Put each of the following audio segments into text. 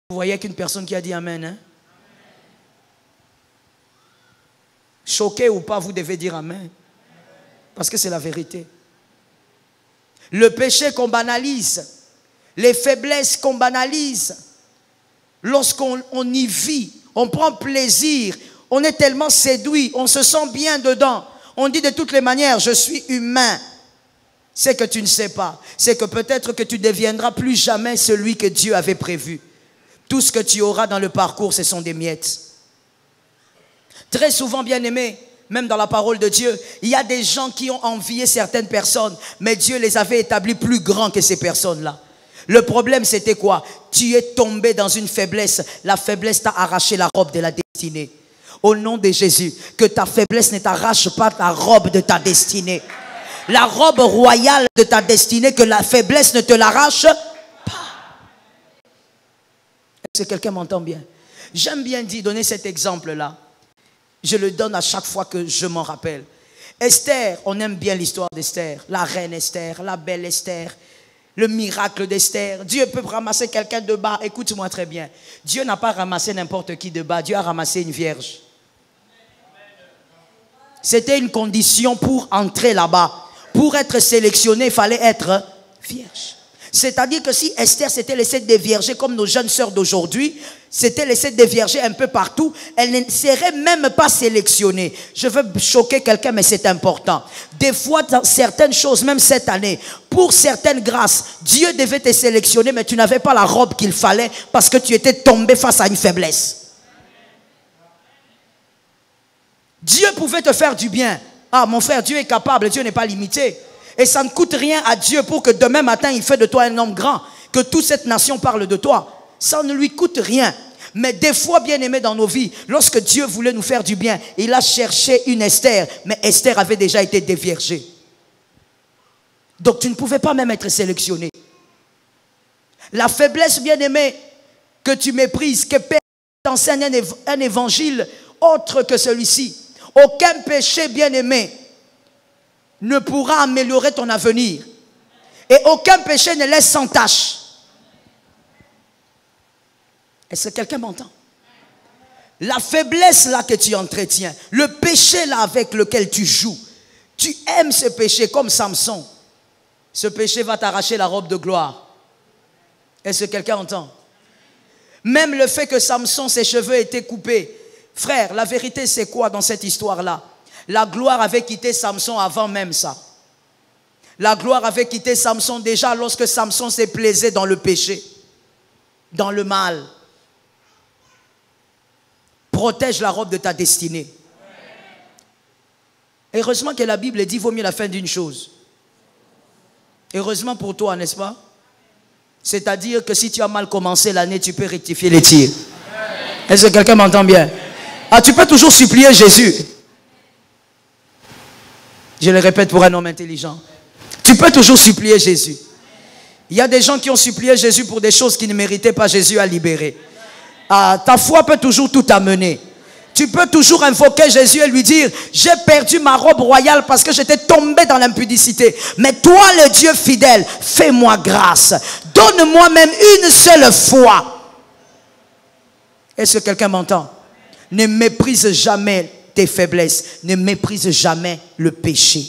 Vous voyez qu'une personne qui a dit Amen, hein? Choqué ou pas, vous devez dire Amen. Parce que c'est la vérité. Le péché qu'on banalise, les faiblesses qu'on banalise, lorsqu'on y vit, on prend plaisir, on est tellement séduit, on se sent bien dedans. On dit de toutes les manières, je suis humain. C'est que tu ne sais pas. C'est que peut-être que tu ne deviendras plus jamais celui que Dieu avait prévu. Tout ce que tu auras dans le parcours, ce sont des miettes. Très souvent, bien aimé, même dans la parole de Dieu, il y a des gens qui ont envié certaines personnes, mais Dieu les avait établis plus grands que ces personnes-là. Le problème, c'était quoi? Tu es tombé dans une faiblesse. La faiblesse t'a arraché la robe de la destinée. Au nom de Jésus, que ta faiblesse ne t'arrache pas la robe de ta destinée. La robe royale de ta destinée, que la faiblesse ne te l'arrache pas. Est-ce que quelqu'un m'entend bien? J'aime bien donner cet exemple-là. Je le donne à chaque fois que je m'en rappelle. Esther, on aime bien l'histoire d'Esther. La reine Esther, la belle Esther, le miracle d'Esther. Dieu peut ramasser quelqu'un de bas. Écoute-moi très bien. Dieu n'a pas ramassé n'importe qui de bas. Dieu a ramassé une vierge. C'était une condition pour entrer là-bas. Pour être sélectionné, il fallait être vierge. C'est-à-dire que si Esther s'était laissée dévierger comme nos jeunes sœurs d'aujourd'hui, s'était laissée dévierger un peu partout, elle ne serait même pas sélectionnée. Je veux choquer quelqu'un, mais c'est important. Des fois, dans certaines choses, même cette année, pour certaines grâces, Dieu devait te sélectionner, mais tu n'avais pas la robe qu'il fallait parce que tu étais tombé face à une faiblesse. Dieu pouvait te faire du bien. Ah, mon frère, Dieu est capable, Dieu n'est pas limité. Et ça ne coûte rien à Dieu pour que demain matin, il fait de toi un homme grand. Que toute cette nation parle de toi. Ça ne lui coûte rien. Mais des fois, bien aimé dans nos vies, lorsque Dieu voulait nous faire du bien, il a cherché une Esther. Mais Esther avait déjà été déviergée. Donc tu ne pouvais pas même être sélectionné. La faiblesse, bien aimé, que tu méprises, que personne t'enseigne un évangile autre que celui-ci. Aucun péché, bien aimé, ne pourra améliorer ton avenir. Et aucun péché ne laisse sans tâche. Est-ce que quelqu'un m'entend? La faiblesse là que tu entretiens, le péché là avec lequel tu joues, tu aimes ce péché comme Samson. Ce péché va t'arracher la robe de gloire. Est-ce que quelqu'un entend? Même le fait que Samson, ses cheveux étaient coupés. Frère, la vérité c'est quoi dans cette histoire-là? La gloire avait quitté Samson avant même ça. La gloire avait quitté Samson déjà lorsque Samson s'est plaisé dans le péché, dans le mal. Protège la robe de ta destinée. Heureusement que la Bible dit vaut mieux la fin d'une chose. Heureusement pour toi, n'est-ce pas? C'est-à-dire que si tu as mal commencé l'année, tu peux rectifier les tirs. Est-ce que quelqu'un m'entend bien? Ah, tu peux toujours supplier Jésus. Je le répète pour un homme intelligent. Tu peux toujours supplier Jésus. Il y a des gens qui ont supplié Jésus pour des choses qui ne méritaient pas. Jésus a libéré. Ah, ta foi peut toujours tout amener. Tu peux toujours invoquer Jésus et lui dire: j'ai perdu ma robe royale parce que j'étais tombé dans l'impudicité. Mais toi, le Dieu fidèle, fais-moi grâce. Donne-moi même une seule fois. Est-ce que quelqu'un m'entend? Ne méprise jamais tes faiblesses. Ne méprise jamais le péché.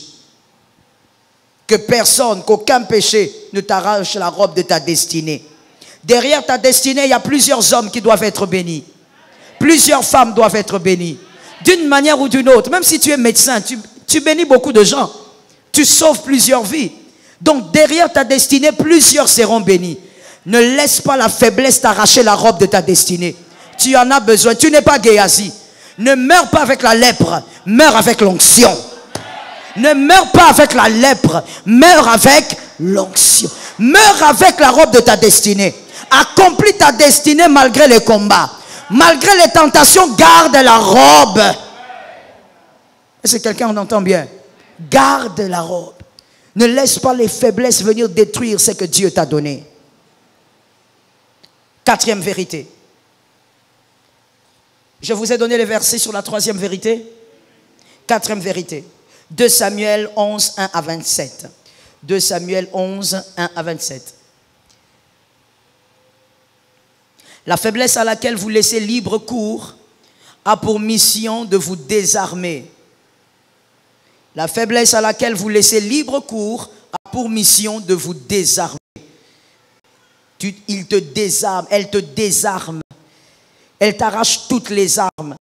Que personne, qu'aucun péché ne t'arrache la robe de ta destinée. Derrière ta destinée, il y a plusieurs hommes qui doivent être bénis. Plusieurs femmes doivent être bénies. D'une manière ou d'une autre. Même si tu es médecin, tu bénis beaucoup de gens. Tu sauves plusieurs vies. Donc derrière ta destinée, plusieurs seront bénis. Ne laisse pas la faiblesse t'arracher la robe de ta destinée. Tu en as besoin. Tu n'es pas Géasi. Ne meurs pas avec la lèpre. Meurs avec l'onction. Ne meurs pas avec la lèpre. Meurs avec l'onction. Meurs avec la robe de ta destinée. Accomplis ta destinée malgré les combats. Malgré les tentations, garde la robe. Est-ce que quelqu'un en entend bien? Garde la robe. Ne laisse pas les faiblesses venir détruire ce que Dieu t'a donné. Quatrième vérité. Je vous ai donné les versets sur la troisième vérité. Quatrième vérité. 2 Samuel 11, 1 à 27. 2 Samuel 11, 1 à 27. La faiblesse à laquelle vous laissez libre cours a pour mission de vous désarmer. La faiblesse à laquelle vous laissez libre cours a pour mission de vous désarmer. Il te désarme, elle te désarme. Elle t'arrache toutes les armes.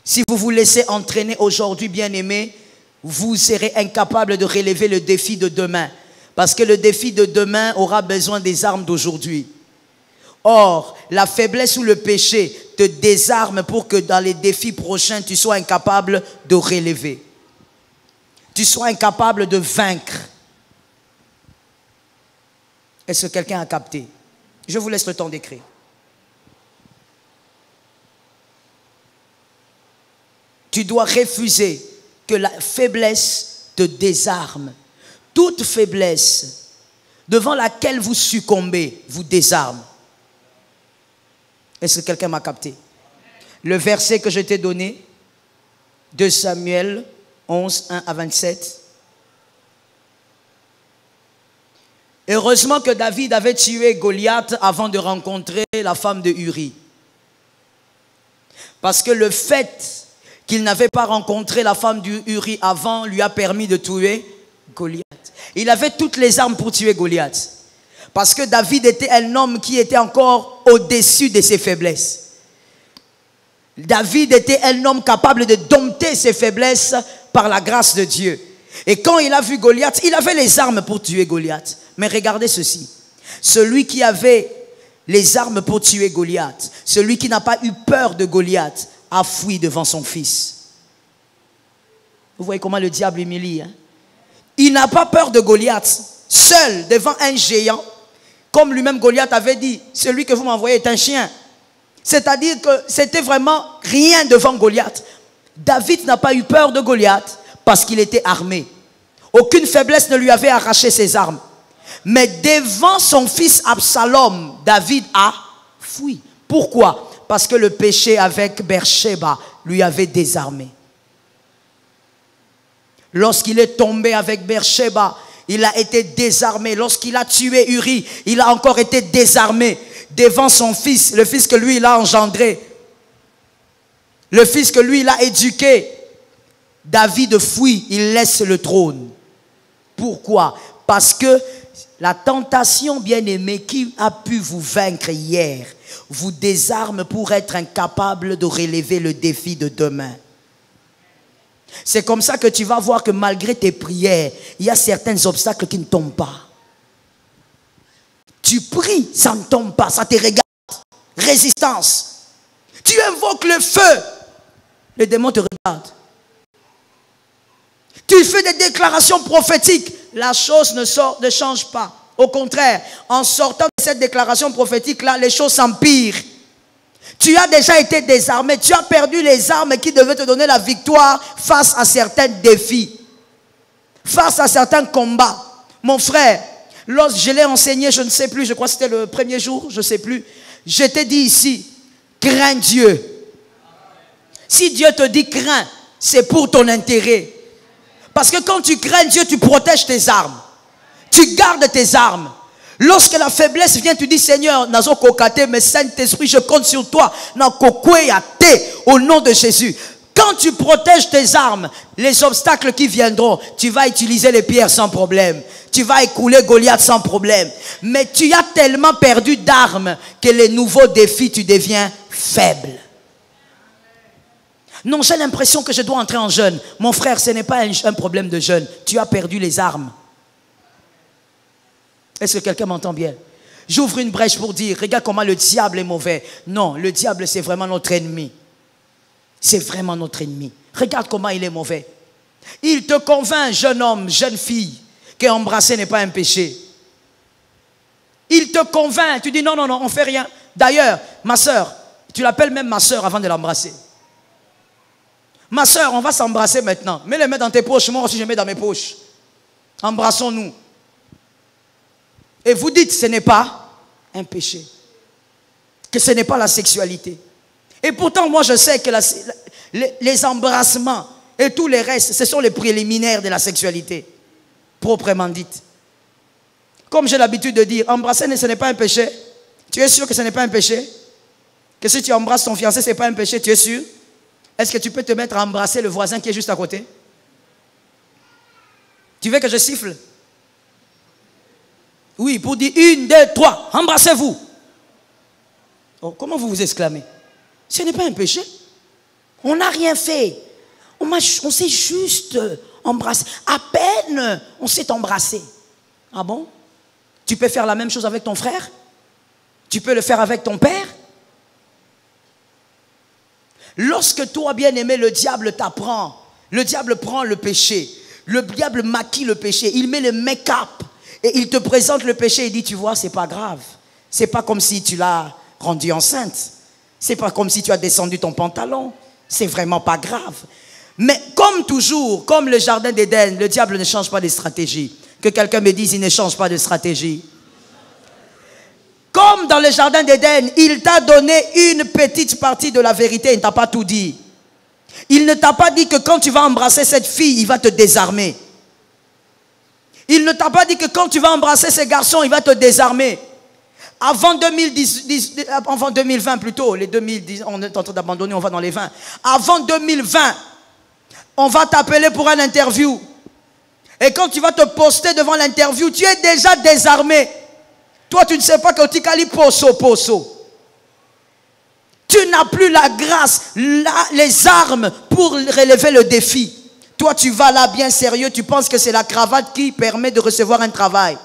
Si vous vous laissez entraîner aujourd'hui, bien-aimés, vous serez incapable de relever le défi de demain. Parce que le défi de demain aura besoin des armes d'aujourd'hui. Or, la faiblesse ou le péché te désarme pour que dans les défis prochains, tu sois incapable de relever. Tu sois incapable de vaincre. Est-ce que quelqu'un a capté? Je vous laisse le temps d'écrire. Tu dois refuser que la faiblesse te désarme. Toute faiblesse devant laquelle vous succombez vous désarme. Est-ce que quelqu'un m'a capté? Le verset que je t'ai donné, 2 Samuel 11, 1 à 27. Heureusement que David avait tué Goliath avant de rencontrer la femme de Uri. Parce que le fait qu'il n'avait pas rencontré la femme d'Uri avant lui a permis de tuer Goliath. Il avait toutes les armes pour tuer Goliath. Parce que David était un homme qui était encore au-dessus de ses faiblesses. David était un homme capable de dompter ses faiblesses par la grâce de Dieu. Et quand il a vu Goliath, il avait les armes pour tuer Goliath. Mais regardez ceci. Celui qui avait les armes pour tuer Goliath, celui qui n'a pas eu peur de Goliath, a fui devant son fils. Vous voyez comment le diable humilie, hein? Il n'a pas peur de Goliath. Seul devant un géant, comme lui-même Goliath avait dit, celui que vous m'envoyez est un chien. C'est-à-dire que c'était vraiment rien devant Goliath. David n'a pas eu peur de Goliath parce qu'il était armé. Aucune faiblesse ne lui avait arraché ses armes. Mais devant son fils Absalom, David a fui. Pourquoi? Parce que le péché avec Beersheba lui avait désarmé. Lorsqu'il est tombé avec Beersheba, il a été désarmé. Lorsqu'il a tué Uri, il a encore été désarmé devant son fils, le fils que lui il a engendré, le fils que lui il a éduqué. David fuit, il laisse le trône. Pourquoi? Parce que la tentation, bien-aimée, qui a pu vous vaincre hier, vous désarme pour être incapable de relever le défi de demain. C'est comme ça que tu vas voir que malgré tes prières, il y a certains obstacles qui ne tombent pas. Tu pries, ça ne tombe pas, ça te regarde. Résistance. Tu invoques le feu, le démon te regarde. Tu fais des déclarations prophétiques, la chose ne change pas. Au contraire, en sortant de cette déclaration prophétique-là, les choses s'empirent. Tu as déjà été désarmé, tu as perdu les armes qui devaient te donner la victoire face à certains défis, face à certains combats. Mon frère, lorsque je l'ai enseigné, je ne sais plus, je crois que c'était le premier jour, je ne sais plus, je t'ai dit ici, crains Dieu. Si Dieu te dit crains, c'est pour ton intérêt. Parce que quand tu crains Dieu, tu protèges tes armes. Tu gardes tes armes. Lorsque la faiblesse vient, tu dis Seigneur, nazo kokate, mais Saint-Esprit, je compte sur toi. Au nom de Jésus. Quand tu protèges tes armes, les obstacles qui viendront, tu vas utiliser les pierres sans problème. Tu vas écouler Goliath sans problème. Mais tu as tellement perdu d'armes que les nouveaux défis, tu deviens faible. Non, j'ai l'impression que je dois entrer en jeûne. Mon frère, ce n'est pas un problème de jeûne. Tu as perdu les armes. Est-ce que quelqu'un m'entend bien? J'ouvre une brèche pour dire, regarde comment le diable est mauvais. Non, le diable, c'est vraiment notre ennemi. C'est vraiment notre ennemi. Regarde comment il est mauvais. Il te convainc, jeune homme, jeune fille, qu'embrasser n'est pas un péché. Il te convainc. Tu dis non, non, non, on ne fait rien. D'ailleurs, ma soeur, tu l'appelles même ma soeur avant de l'embrasser. Ma soeur, on va s'embrasser maintenant. Mets les mains dans tes poches, moi aussi je mets dans mes poches. Embrassons-nous. Et vous dites, ce n'est pas un péché. Que ce n'est pas la sexualité. Et pourtant, moi je sais que les embrassements et tous les restes, ce sont les préliminaires de la sexualité. Proprement dite. Comme j'ai l'habitude de dire, embrasser ce n'est pas un péché. Tu es sûr que ce n'est pas un péché? Que si tu embrasses ton fiancé, ce n'est pas un péché, tu es sûr? Est-ce que tu peux te mettre à embrasser le voisin qui est juste à côté? Tu veux que je siffle? Oui, pour dire 1, 2, 3, embrassez-vous. Oh, comment vous vous exclamez? Ce n'est pas un péché. On n'a rien fait. On s'est juste embrassé. À peine on s'est embrassé. Ah bon? Tu peux faire la même chose avec ton frère? Tu peux le faire avec ton père? Lorsque toi, bien-aimé, le diable t'apprend, le diable prend le péché, le diable maquille le péché, il met le make-up et il te présente le péché et dit, tu vois, c'est pas grave. C'est pas comme si tu l'as rendu enceinte. C'est pas comme si tu as descendu ton pantalon. C'est vraiment pas grave. Mais comme toujours, comme le jardin d'Éden, le diable ne change pas de stratégie. Que quelqu'un me dise, il ne change pas de stratégie. Comme dans le jardin d'Éden, il t'a donné une petite partie de la vérité, il ne t'a pas tout dit. Il ne t'a pas dit que quand tu vas embrasser cette fille, il va te désarmer. Il ne t'a pas dit que quand tu vas embrasser ce garçon, il va te désarmer. Avant 2020 plutôt, les 2010, on est en train d'abandonner, on va dans les 20. Avant 2020, on va t'appeler pour une interview. Et quand tu vas te poster devant l'interview, tu es déjà désarmé. Toi, tu ne sais pas que Tikali poso. Tu n'as plus la grâce, les armes pour relever le défi. Toi, tu vas là bien sérieux, tu penses que c'est la cravate qui permet de recevoir un travail.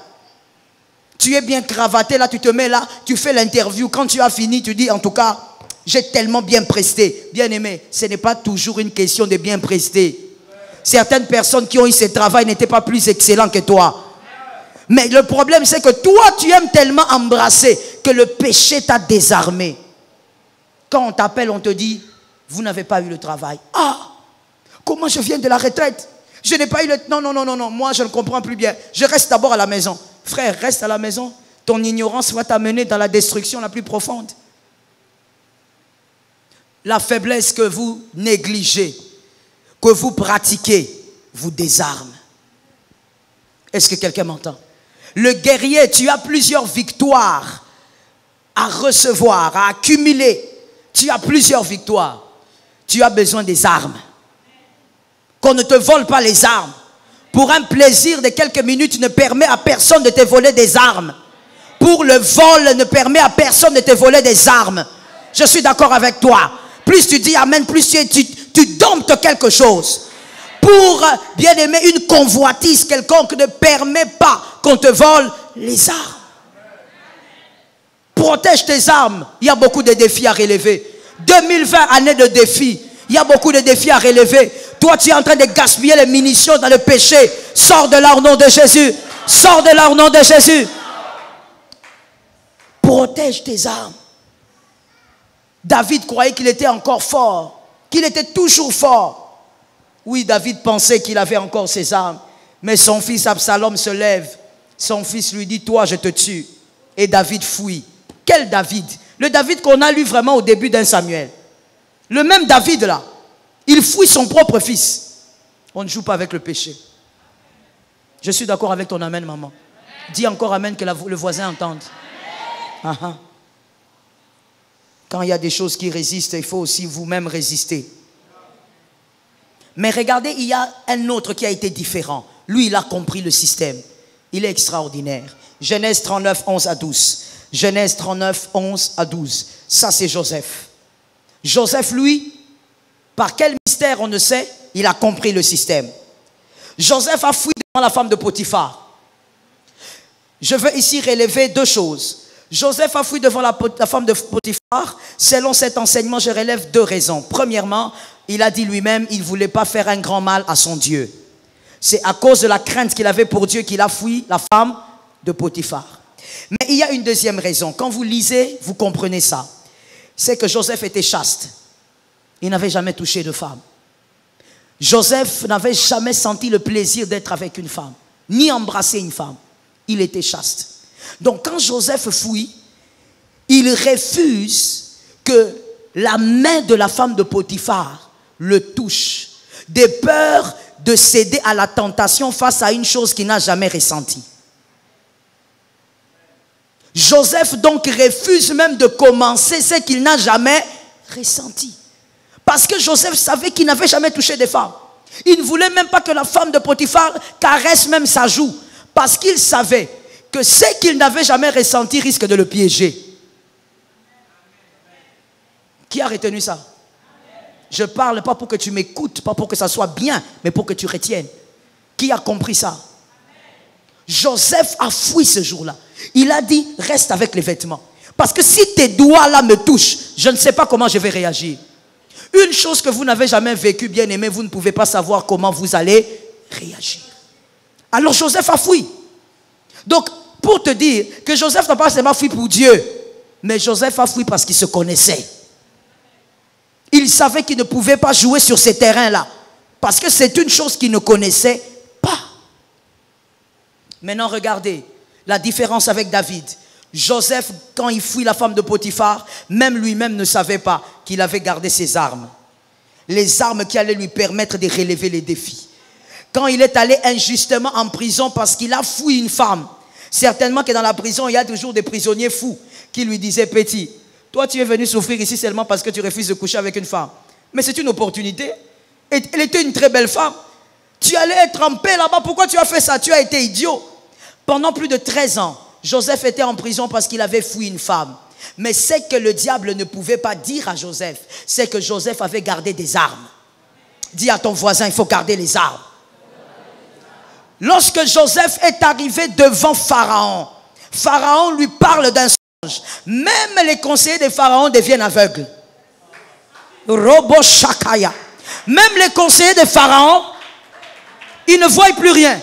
Tu es bien cravaté, là, tu te mets là, tu fais l'interview. Quand tu as fini, tu dis, en tout cas, j'ai tellement bien presté. Bien aimé, ce n'est pas toujours une question de bien prester. Certaines personnes qui ont eu ce travail n'étaient pas plus excellents que toi. Mais le problème, c'est que toi, tu aimes tellement embrasser que le péché t'a désarmé. Quand on t'appelle, on te dit, vous n'avez pas eu le travail. Ah, comment je viens de la retraite? Je n'ai pas eu le... Non, moi, je ne comprends plus bien. Je reste d'abord à la maison. Frère, reste à la maison. Ton ignorance va t'amener dans la destruction la plus profonde. La faiblesse que vous négligez, que vous pratiquez, vous désarme. Est-ce que quelqu'un m'entend? Le guerrier, tu as plusieurs victoires à recevoir, à accumuler. Tu as plusieurs victoires. Tu as besoin des armes. Qu'on ne te vole pas les armes. Pour un plaisir de quelques minutes ne permet à personne de te voler des armes. Pour le vol ne permet à personne de te voler des armes. Je suis d'accord avec toi. Plus tu dis amen, plus tu domptes quelque chose. Pour, bien aimer, une convoitise quelconque ne permet pas qu'on te vole les armes. Protège tes armes. Il y a beaucoup de défis à relever. 2020, année de défis. Il y a beaucoup de défis à relever. Toi, tu es en train de gaspiller les munitions dans le péché. Sors de là au nom de Jésus. Sors de là au nom de Jésus. Protège tes armes. David croyait qu'il était encore fort. Qu'il était toujours fort. Oui, David pensait qu'il avait encore ses armes. Mais son fils Absalom se lève. Son fils lui dit, toi, je te tue. Et David fuit. Quel David? Le David qu'on a lu vraiment au début d'un Samuel. Le même David là. Il fuit son propre fils. On ne joue pas avec le péché. Je suis d'accord avec ton amen, maman. Dis encore amen que le voisin entende. Quand il y a des choses qui résistent, il faut aussi vous-même résister. Mais regardez, il y a un autre qui a été différent. Lui, il a compris le système. Il est extraordinaire. Genèse 39, 11 à 12. Genèse 39, 11 à 12. Ça, c'est Joseph. Joseph, lui, par quel mystère, on ne sait, il a compris le système. Joseph a fui devant la femme de Potiphar. Je veux ici relever deux choses. Joseph a fui devant la femme de Potiphar. Selon cet enseignement, je relève deux raisons. Premièrement, il a dit lui-même, il ne voulait pas faire un grand mal à son Dieu. C'est à cause de la crainte qu'il avait pour Dieu qu'il a fui la femme de Potiphar. Mais il y a une deuxième raison. Quand vous lisez, vous comprenez ça. C'est que Joseph était chaste. Il n'avait jamais touché de femme. Joseph n'avait jamais senti le plaisir d'être avec une femme, ni embrasser une femme. Il était chaste. Donc quand Joseph fuit, il refuse que la main de la femme de Potiphar le touche, de peur de céder à la tentation face à une chose qu'il n'a jamais ressentie. Joseph donc refuse même de commencer ce qu'il n'a jamais ressenti. Parce que Joseph savait qu'il n'avait jamais touché des femmes. Il ne voulait même pas que la femme de Potiphar caresse même sa joue. Parce qu'il savait que ce qu'il n'avait jamais ressenti risque de le piéger. Qui a retenu ça? Je ne parle pas pour que tu m'écoutes, pas pour que ça soit bien, mais pour que tu retiennes. Qui a compris ça? Joseph a fui ce jour-là. Il a dit, reste avec les vêtements. Parce que si tes doigts là me touchent, je ne sais pas comment je vais réagir. Une chose que vous n'avez jamais vécue, bien aimé, vous ne pouvez pas savoir comment vous allez réagir. Alors Joseph a fui. Donc, pour te dire que Joseph n'a pas seulement fui pour Dieu, mais Joseph a fui parce qu'il se connaissait. Il savait qu'il ne pouvait pas jouer sur ces terrains-là. Parce que c'est une chose qu'il ne connaissait pas. Maintenant, regardez la différence avec David. Joseph, quand il fuit la femme de Potiphar, même lui-même ne savait pas qu'il avait gardé ses armes. Les armes qui allaient lui permettre de relever les défis. Quand il est allé injustement en prison parce qu'il a fui une femme, certainement que dans la prison, il y a toujours des prisonniers fous qui lui disaient, petit, toi tu es venu souffrir ici seulement parce que tu refuses de coucher avec une femme. Mais c'est une opportunité. Et elle était une très belle femme. Tu allais être en paix là-bas. Pourquoi tu as fait ça? Tu as été idiot. Pendant plus de 13 ans, Joseph était en prison parce qu'il avait fui une femme. Mais ce que le diable ne pouvait pas dire à Joseph, c'est que Joseph avait gardé des armes. Dis à ton voisin, il faut garder les armes. Lorsque Joseph est arrivé devant Pharaon, Pharaon lui parle d'un songe. Même les conseillers de Pharaon deviennent aveugles. Robo Shakaya. Même les conseillers de Pharaon, ils ne voient plus rien.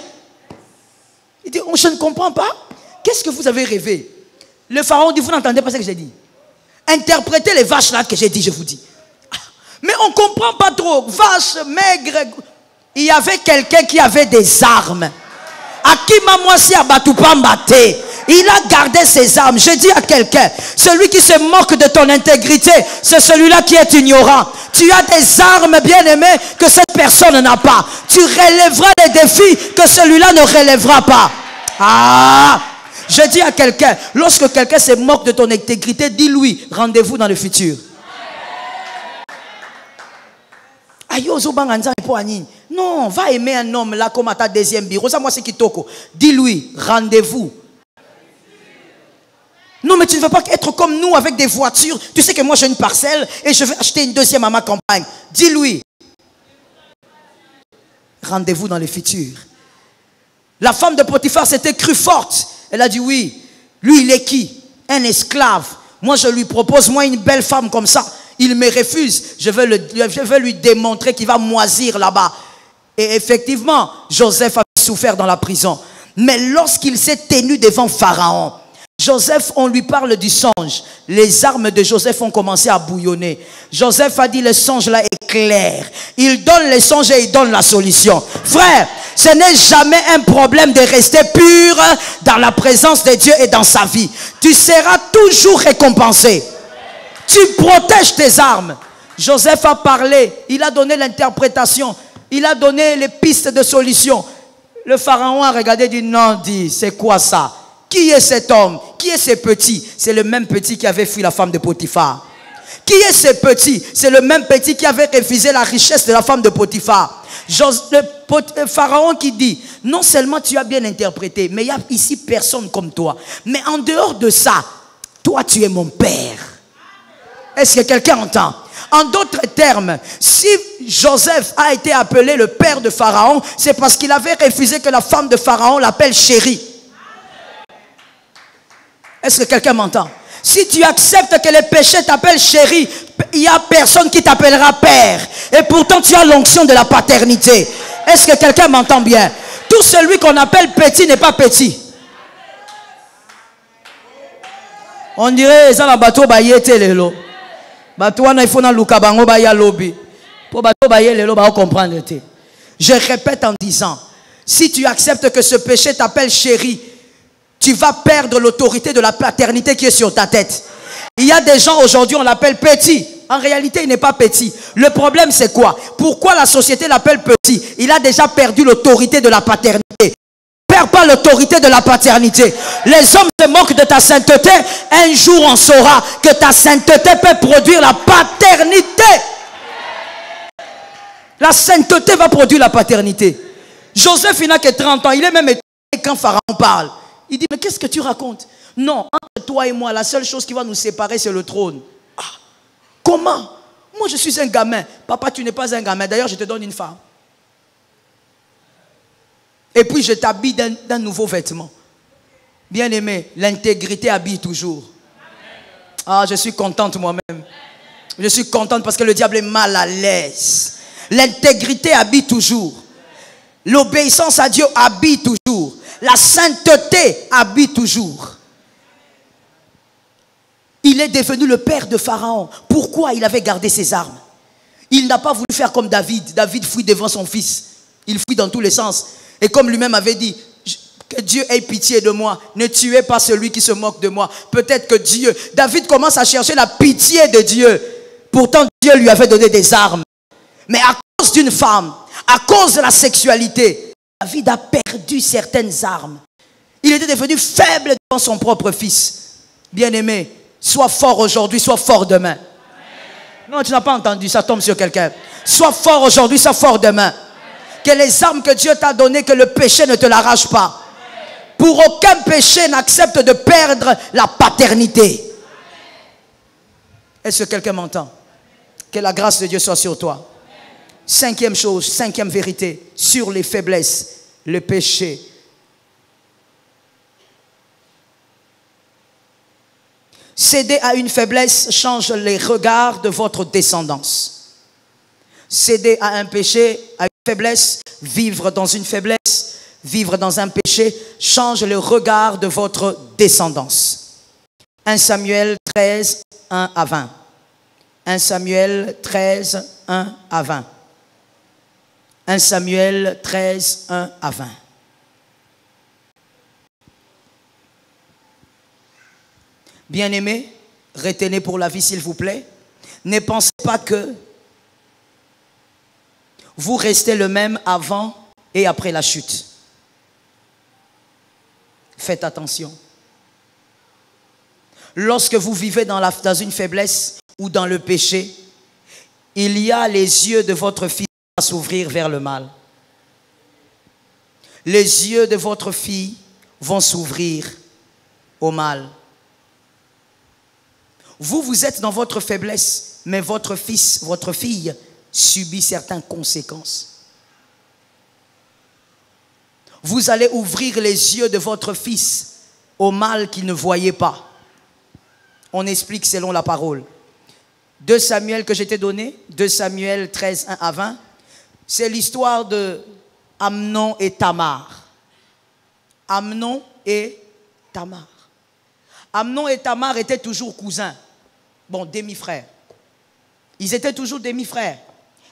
Il dit, je ne comprends pas. Qu'est-ce que vous avez rêvé? Le Pharaon dit, vous n'entendez pas ce que j'ai dit? Interprétez les vaches là que j'ai dit, je vous dis. Mais on ne comprend pas trop. Vaches, maigres. Il y avait quelqu'un qui avait des armes. Il a gardé ses armes. Je dis à quelqu'un, celui qui se moque de ton intégrité, c'est celui-là qui est ignorant. Tu as des armes, bien-aimées, que cette personne n'a pas. Tu relèveras les défis que celui-là ne relèvera pas. Ah! Je dis à quelqu'un, lorsque quelqu'un se moque de ton intégrité, dis-lui, rendez-vous dans le futur. Non, va aimer un homme là comme à ta deuxième bureau. Ça, moi, c'est Kitoko. Dis-lui, rendez-vous. Non, mais tu ne veux pas être comme nous avec des voitures. Tu sais que moi, j'ai une parcelle et je vais acheter une deuxième à ma campagne. Dis-lui, rendez-vous dans le futur. La femme de Potiphar s'était crue forte. Elle a dit oui. Lui, il est qui? Un esclave. Moi, je lui propose, moi, une belle femme comme ça. Il me refuse. Je vais lui démontrer qu'il va moisir là-bas. Et effectivement, Joseph a souffert dans la prison. Mais lorsqu'il s'est tenu devant Pharaon, Joseph, on lui parle du songe. Les armes de Joseph ont commencé à bouillonner. Joseph a dit, le songe là est clair. Il donne le songe et il donne la solution. Frère, ce n'est jamais un problème de rester pur dans la présence de Dieu et dans sa vie. Tu seras toujours récompensé. Tu protèges tes armes. Joseph a parlé. Il a donné l'interprétation. Il a donné les pistes de solution. Le pharaon a regardé et dit, non, dit, c'est quoi ça? Qui est cet homme? Qui est ce petit? C'est le même petit qui avait fui la femme de Potiphar. Qui est ce petit? C'est le même petit qui avait refusé la richesse de la femme de Potiphar. Le pharaon qui dit, non seulement tu as bien interprété, mais il y a ici personne comme toi. Mais en dehors de ça, toi tu es mon père. Est-ce que quelqu'un entend? En d'autres termes, si Joseph a été appelé le père de Pharaon, c'est parce qu'il avait refusé que la femme de Pharaon l'appelle chérie. Est-ce que quelqu'un m'entend? Si tu acceptes que les péchés t'appellent chérie, il n'y a personne qui t'appellera père. Et pourtant tu as l'onction de la paternité. Est-ce que quelqu'un m'entend bien? Tout celui qu'on appelle petit n'est pas petit. On dirait ça la bateau bayete lelo. Bateau na ifona lukabango baya lobi. Pour bateau baye lelo ba comprendre te. Je répète en disant, si tu acceptes que ce péché t'appelle chérie, tu vas perdre l'autorité de la paternité qui est sur ta tête. Il y a des gens aujourd'hui, on l'appelle petit. En réalité, il n'est pas petit. Le problème, c'est quoi? Pourquoi la société l'appelle petit? Il a déjà perdu l'autorité de la paternité. perds pas l'autorité de la paternité. Les hommes se moquent de ta sainteté. Un jour, on saura que ta sainteté peut produire la paternité. La sainteté va produire la paternité. Joseph, il n'a que 30 ans. Il est même étonné quand Pharaon parle. Il dit, mais qu'est-ce que tu racontes? Non, entre toi et moi, la seule chose qui va nous séparer, c'est le trône. Ah, comment? Moi, je suis un gamin. Papa, tu n'es pas un gamin. D'ailleurs, je te donne une femme. Et puis, je t'habille d'un nouveau vêtement. Bien-aimé, l'intégrité habille toujours. Ah, je suis contente moi-même. Je suis contente parce que le diable est mal à l'aise. L'intégrité habille toujours. L'obéissance à Dieu habille toujours. La sainteté habille toujours. Il est devenu le père de Pharaon. Pourquoi il avait gardé ses armes? Il n'a pas voulu faire comme David. David fuit devant son fils. Il fuit dans tous les sens. Et comme lui-même avait dit, que Dieu ait pitié de moi. Ne tuez pas celui qui se moque de moi. Peut-être que Dieu... David commence à chercher la pitié de Dieu. Pourtant, Dieu lui avait donné des armes. Mais à cause d'une femme, à cause de la sexualité, David a perdu certaines armes. Il était devenu faible devant son propre fils. Bien-aimé, sois fort aujourd'hui, sois fort demain. Non, tu n'as pas entendu, ça tombe sur quelqu'un. Sois fort aujourd'hui, sois fort demain. Que les armes que Dieu t'a données, que le péché ne te l'arrache pas. Pour aucun péché n'accepte de perdre la paternité. Est-ce que quelqu'un m'entend? Que la grâce de Dieu soit sur toi. Cinquième chose, cinquième vérité, sur les faiblesses, le péché. Céder à une faiblesse change les regards de votre descendance. Céder à un péché, à une faiblesse, vivre dans une faiblesse, vivre dans un péché, change le regard de votre descendance. 1 Samuel 13, 1 à 20. 1 Samuel 13, 1 à 20. 1 Samuel 13, 1 à 20. Bien-aimés, retenez pour la vie s'il vous plaît. Ne pensez pas que vous restez le même avant et après la chute. Faites attention. Lorsque vous vivez dans une faiblesse ou dans le péché, il y a les yeux de votre fils à s'ouvrir vers le mal. Les yeux de votre fille vont s'ouvrir au mal. Vous êtes dans votre faiblesse, mais votre fils, votre fille subit certaines conséquences. Vous allez ouvrir les yeux de votre fils au mal qu'il ne voyait pas. On explique selon la parole. 2 Samuel que je t'ai donné, 2 Samuel 13, 1 à 20, c'est l'histoire de Amnon et Tamar. Amnon et Tamar. Amnon et Tamar étaient toujours cousins. Bon, demi-frères. Ils étaient toujours demi-frères.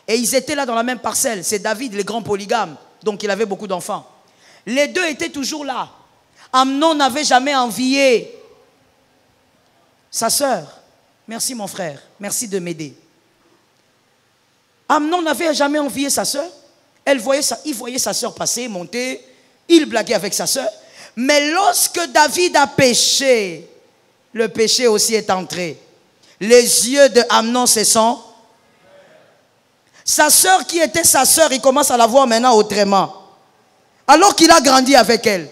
Et ils étaient là dans la même parcelle. C'est David, le grand polygame. Donc il avait beaucoup d'enfants. Les deux étaient toujours là. Amnon n'avait jamais envié sa sœur. Merci mon frère. Merci de m'aider. Amnon n'avait jamais envié sa sœur. Il voyait sa sœur passer, monter. Il blaguait avec sa sœur. Mais lorsque David a péché, le péché aussi est entré. Les yeux de Amnon se sont. Sa sœur qui était sa sœur, il commence à la voir maintenant autrement. Alors qu'il a grandi avec elle.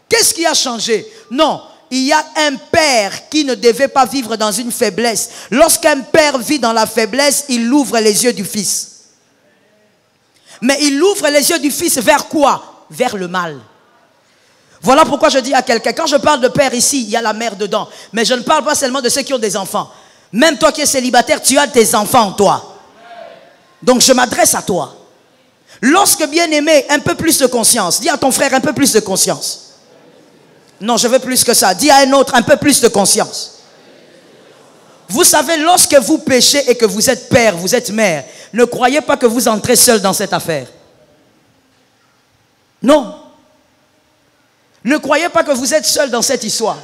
Qu'est-ce qui a changé? Non, il y a un père qui ne devait pas vivre dans une faiblesse. Lorsqu'un père vit dans la faiblesse, il ouvre les yeux du fils. Mais il ouvre les yeux du fils vers quoi? Vers le mal. Voilà pourquoi je dis à quelqu'un, quand je parle de père ici, il y a la mère dedans. Mais je ne parle pas seulement de ceux qui ont des enfants. Même toi qui es célibataire, tu as tes enfants en toi. Donc je m'adresse à toi. Lorsque bien-aimé, un peu plus de conscience. Dis à ton frère un peu plus de conscience. Non, je veux plus que ça. Dis à un autre un peu plus de conscience. Vous savez, lorsque vous péchez et que vous êtes père, vous êtes mère, ne croyez pas que vous entrez seul dans cette affaire. Non. Ne croyez pas que vous êtes seul dans cette histoire.